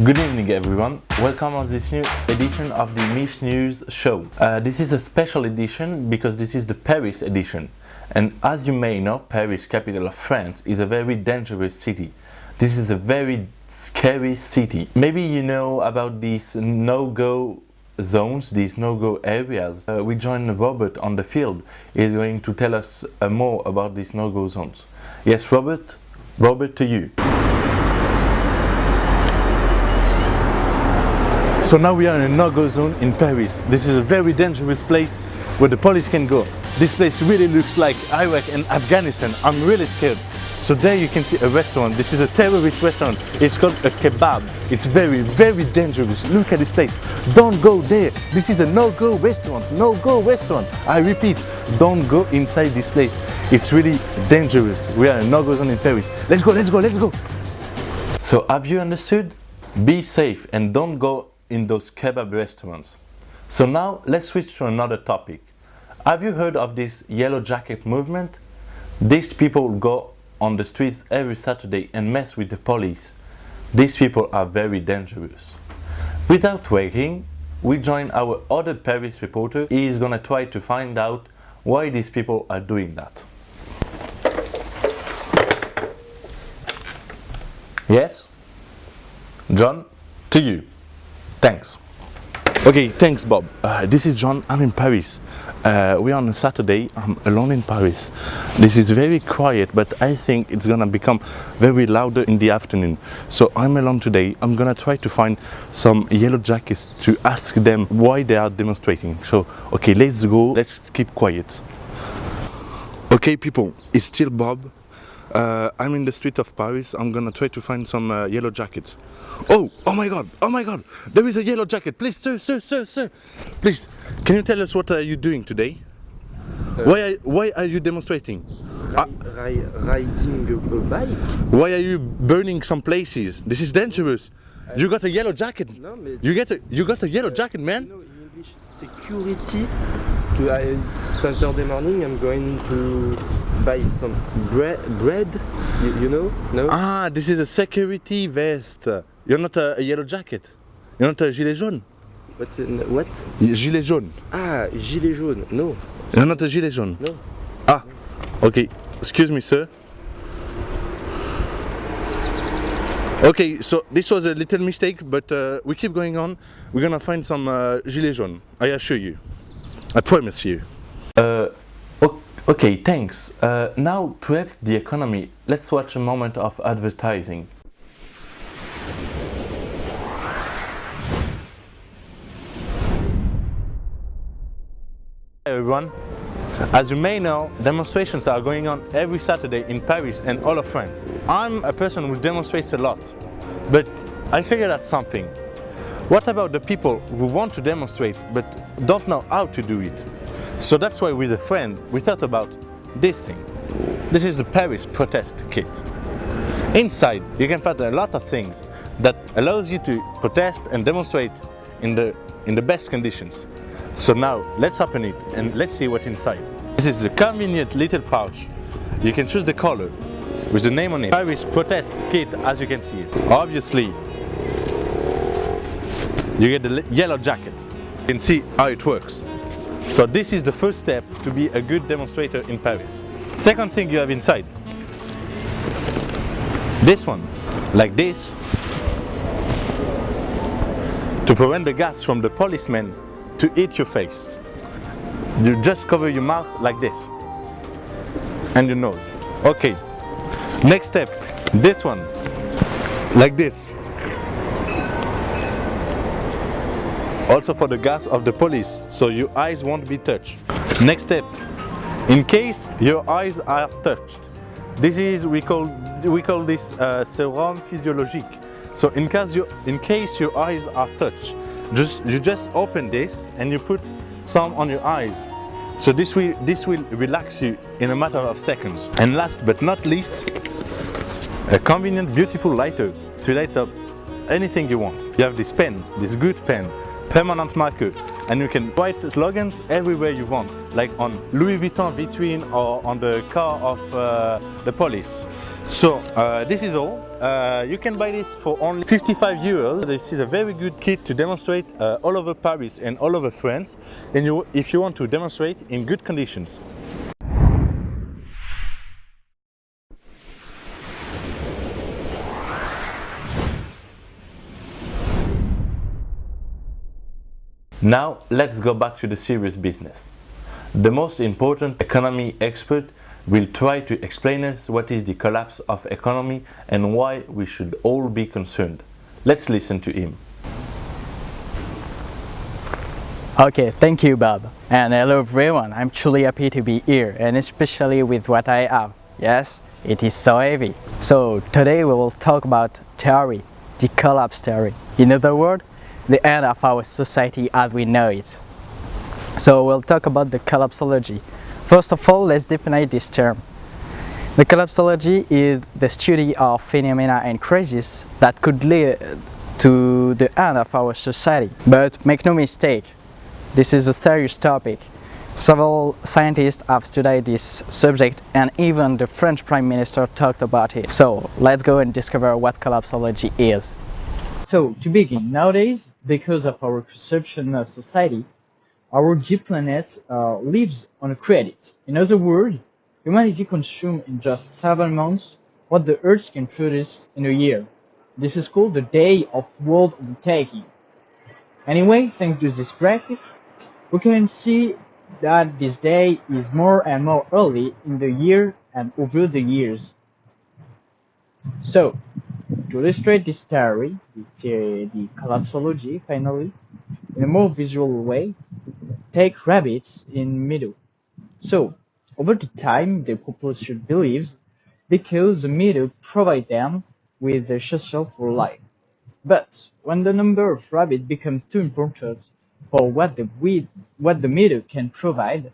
Good evening everyone, welcome on this new edition of the MICH'NEWS show. This is a special edition because this is the Paris edition. And as you may know, Paris, capital of France, is a very dangerous city. This is a very scary city. Maybe you know about these no-go zones, these no-go areas. We joined Robert on the field. He's going to tell us more about these no-go zones. Yes, Robert, to you. So now we are in a no-go zone in Paris. This is a very dangerous place where the police can go. This place really looks like Iraq and Afghanistan. I'm really scared. So there you can see a restaurant. This is a terrorist restaurant. It's called a kebab. It's very, very dangerous. Look at this place. Don't go there. This is a no-go restaurant. No-go restaurant. I repeat, don't go inside this place. It's really dangerous. We are in a no-go zone in Paris. Let's go, let's go, let's go. So have you understood? Be safe and don't go in those kebab restaurants. So now let's switch to another topic. Have you heard of this yellow jacket movement? These people go on the streets every Saturday and mess with the police. These people are very dangerous. Without waiting, we join our other Paris reporter. He is gonna try to find out why these people are doing that. Yes? John, to you. Thanks. Okay, thanks Bob. This is John, I'm in Paris. We are on a Saturday, I'm alone in Paris. This is very quiet, but I think it's gonna become very louder in the afternoon. So I'm alone today. I'm gonna try to find some yellow jackets to ask them why they are demonstrating. So, okay, let's go, let's keep quiet. Okay people, it's still Bob. I'm in the street of Paris. I'm gonna try to find some yellow jackets. Oh my god, there is a yellow jacket. Please, sir, please, can you tell us what are you doing today? Why are you demonstrating? Riding a bike. Why are you burning some places? This is dangerous. You got a yellow jacket. No, but you got a yellow jacket, man. You know, in English, security. It's Saturday morning. I'm going to buy some bread. You know? No. Ah, this is a security vest. You're not a yellow jacket. You're not a gilet jaune. What? Gilet jaune. Ah, gilet jaune. No. You're not a gilet jaune. No. Ah, okay. Excuse me, sir. Okay, so this was a little mistake, but we keep going on. We're gonna find some gilet jaune. I assure you. I promise you. Okay, thanks. Now, to help the economy, let's watch a moment of advertising. Hi everyone. As you may know, demonstrations are going on every Saturday in Paris and all of France. I'm a person who demonstrates a lot, but I figured out something. What about the people who want to demonstrate but don't know how to do it? So that's why with a friend we thought about this thing. This is the Paris protest kit. Inside you can find a lot of things that allows you to protest and demonstrate in the best conditions. So now let's open it and let's see what's inside. This is a convenient little pouch. You can choose the color with the name on it. Paris protest kit, as you can see it. Obviously you get the yellow jacket. You can see how it works. So this is the first step to be a good demonstrator in Paris. Second thing you have inside. This one, like this, to prevent the gas from the policemen to hit your face. You just cover your mouth like this and your nose. Okay, next step, this one, like this. Also for the gas of the police, so your eyes won't be touched. Next step, in case your eyes are touched, this is we call this sérum physiologique. So in case your eyes are touched, you just open this and you put some on your eyes. So this will relax you in a matter of seconds. And last but not least, a convenient, beautiful lighter to light up anything you want. You have this pen, this good pen, permanent marker, and you can write slogans everywhere you want, like on Louis Vuitton vitrine or on the car of the police. So this is all. You can buy this for only 55 euros. This is a very good kit to demonstrate all over Paris and all over France, and if you want to demonstrate in good conditions. Now let's go back to the serious business. The most important economy expert will try to explain us what is the collapse of economy and why we should all be concerned. Let's listen to him. Okay, thank you, Bob. And hello everyone, I'm truly happy to be here, and especially with what I have. Yes, it is so heavy. So today we will talk about theory, the collapse theory. In other words, the end of our society as we know it. So we'll talk about the collapsology. First of all, let's define this term. The collapsology is the study of phenomena and crises that could lead to the end of our society. But make no mistake, this is a serious topic. Several scientists have studied this subject, and even the French Prime Minister talked about it. So let's go and discover what collapsology is. So to begin, nowadays, because of our consumption society, our dear planet lives on a credit. In other words, humanity consumes in just 7 months what the Earth can produce in a year. This is called the day of world undertaking. Anyway, thanks to this graphic, we can see that this day is more and more early in the year and over the years. So, to illustrate this theory, the collapsology, finally, in a more visual way, take rabbits in meadow. So, over the time, the population believes because the meadow provides them with the shelter for life. But when the number of rabbits becomes too important for what the meadow can provide,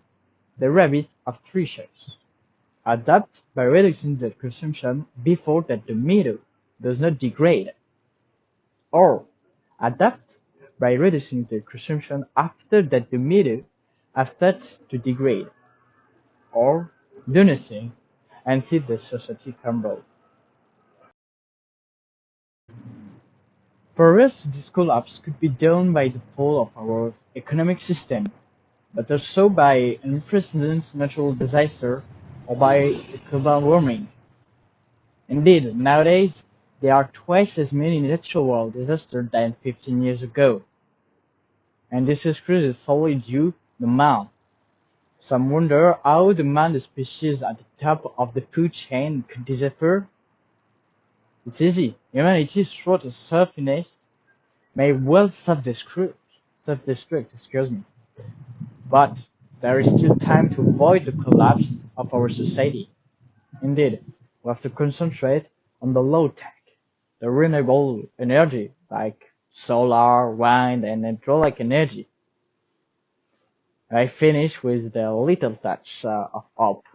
the rabbits have 3 choices. Adapt by reducing the consumption before that the meadow does not degrade, or adapt by reducing the consumption after that the meadow has started to degrade, or do nothing and see the society crumble. For us, this collapse could be done by the fall of our economic system, but also by an unprecedented natural disaster or by global warming. Indeed, nowadays, there are twice as many natural disasters than 15 years ago. And this increase is solely due to the man. Some wonder how the man, the species at the top of the food chain, could disappear. It's easy. Humanity, through its selfishness, may well self-destruct, but there is still time to avoid the collapse of our society. Indeed, we have to concentrate on the low-tech, the renewable energy like solar, wind, and hydraulic energy. I finish with the little touch of hope.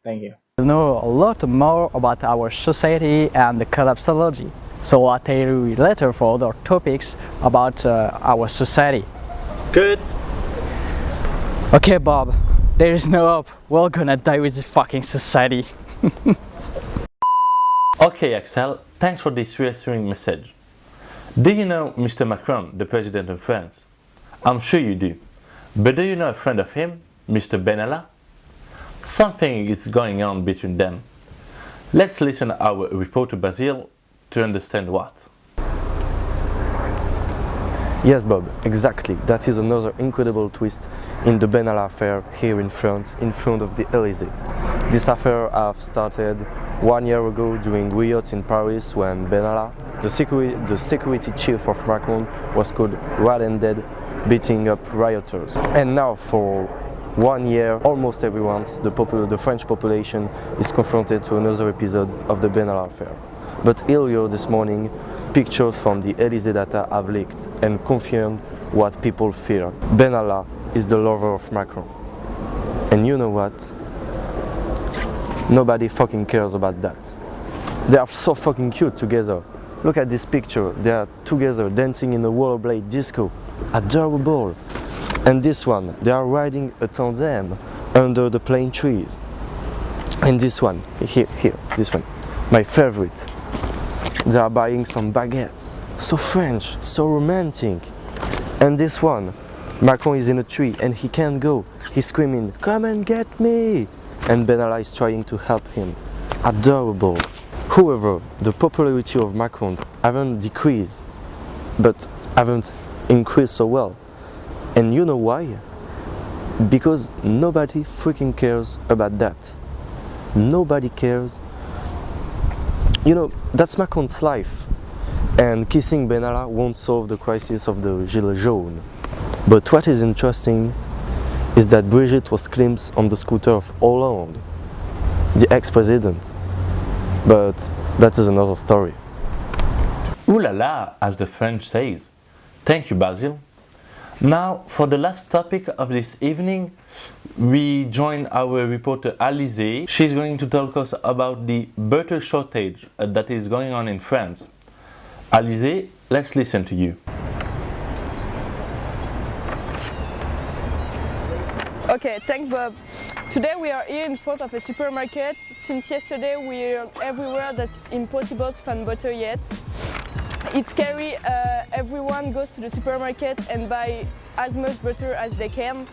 Thank you. To know a lot more about our society and the collapsology, so I'll tell you later for other topics about our society. Good. Okay, Bob, there is no hope. We're gonna die with this fucking society. Okay, Axel, thanks for this reassuring message. Do you know Mr. Macron, the President of France? I'm sure you do. But do you know a friend of him, Mr. Benalla? Something is going on between them. Let's listen to our reporter Basile to understand what. Yes, Bob, exactly. That is another incredible twist in the Benalla affair here in France, in front of the Alizée. This affair have started 1 year ago during riots in Paris when Benalla, the security chief of Macron, was caught red-handed beating up rioters. And now for 1 year, almost everyone, the French population, is confronted to another episode of the Benalla affair. But earlier this morning, pictures from the Alizée data have leaked and confirmed what people fear. Benalla is the lover of Macron. And you know what? Nobody fucking cares about that. They are so fucking cute together. Look at this picture. They are together dancing in a rollerblade disco. adorable. And this one, they are riding a tandem under the plane trees. And this one, here, this one, my favorite. They are buying some baguettes. So French, so romantic. And this one, Macron is in a tree and he can't go. He's screaming, "Come and get me!" And Benalla is trying to help him. Adorable. However, the popularity of Macron haven't decreased, but haven't increased so well. And you know why? Because nobody freaking cares about that. Nobody cares. You know, that's Macron's life. And kissing Benalla won't solve the crisis of the Gilets jaunes. But what is interesting is that Brigitte was glimpsed on the scooter of Hollande, the ex-president. But that is another story. Ooh la la, as the French says. Thank you, Basile. Now, for the last topic of this evening, we join our reporter Alizée. She's going to talk us about the butter shortage that is going on in France. Alizée, let's listen to you. Okay, thanks Bob. Today we are here in front of a supermarket. Since yesterday we heard everywhere that it's impossible to find butter yet. It's scary, everyone goes to the supermarket and buy as much butter as they can.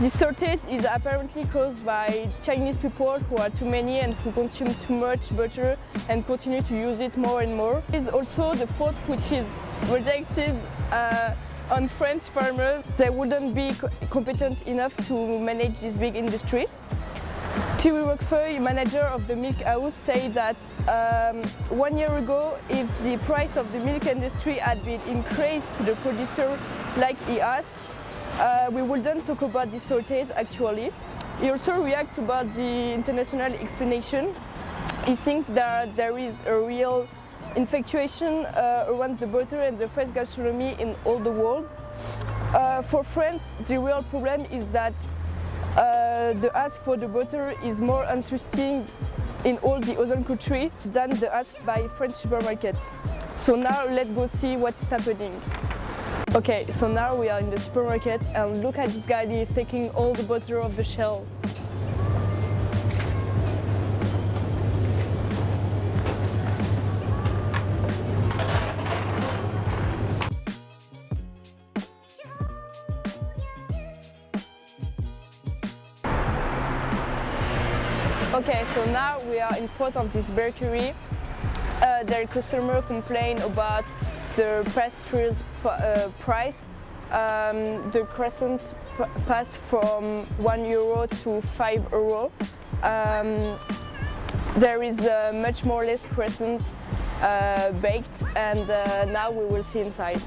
This shortage is apparently caused by Chinese people who are too many and who consume too much butter and continue to use it more and more. It is also the fault which is rejected on French farmers. They wouldn't be competent enough to manage this big industry. Thierry Roquefeuille, manager of the milk house, said that 1 year ago, if the price of the milk industry had been increased to the producer like he asked, we wouldn't talk about this shortage actually. He also reacts about the international explanation. He thinks that there is a real infatuation around the butter and the French gastronomy in all the world. For France, the real problem is that the ask for the butter is more interesting in all the other countries than the ask by French supermarkets. So now let's go see what is happening. Okay, so now we are in the supermarket and look at this guy, he is taking all the butter off the shelf. Okay, so now we are in front of this bakery. Their customer complain about the pastries price. The croissant passed from €1 to €5. There is much more less croissant baked, and now we will see inside.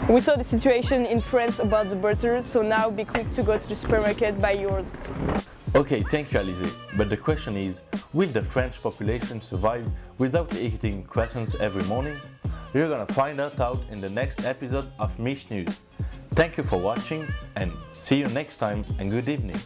We saw the situation in France about the butter, so now be quick to go to the supermarket, buy yours. Okay, thank you, Alizée. But the question is, will the French population survive without eating croissants every morning? You're gonna find out in the next episode of MICH'NEWS. Thank you for watching and see you next time and good evening.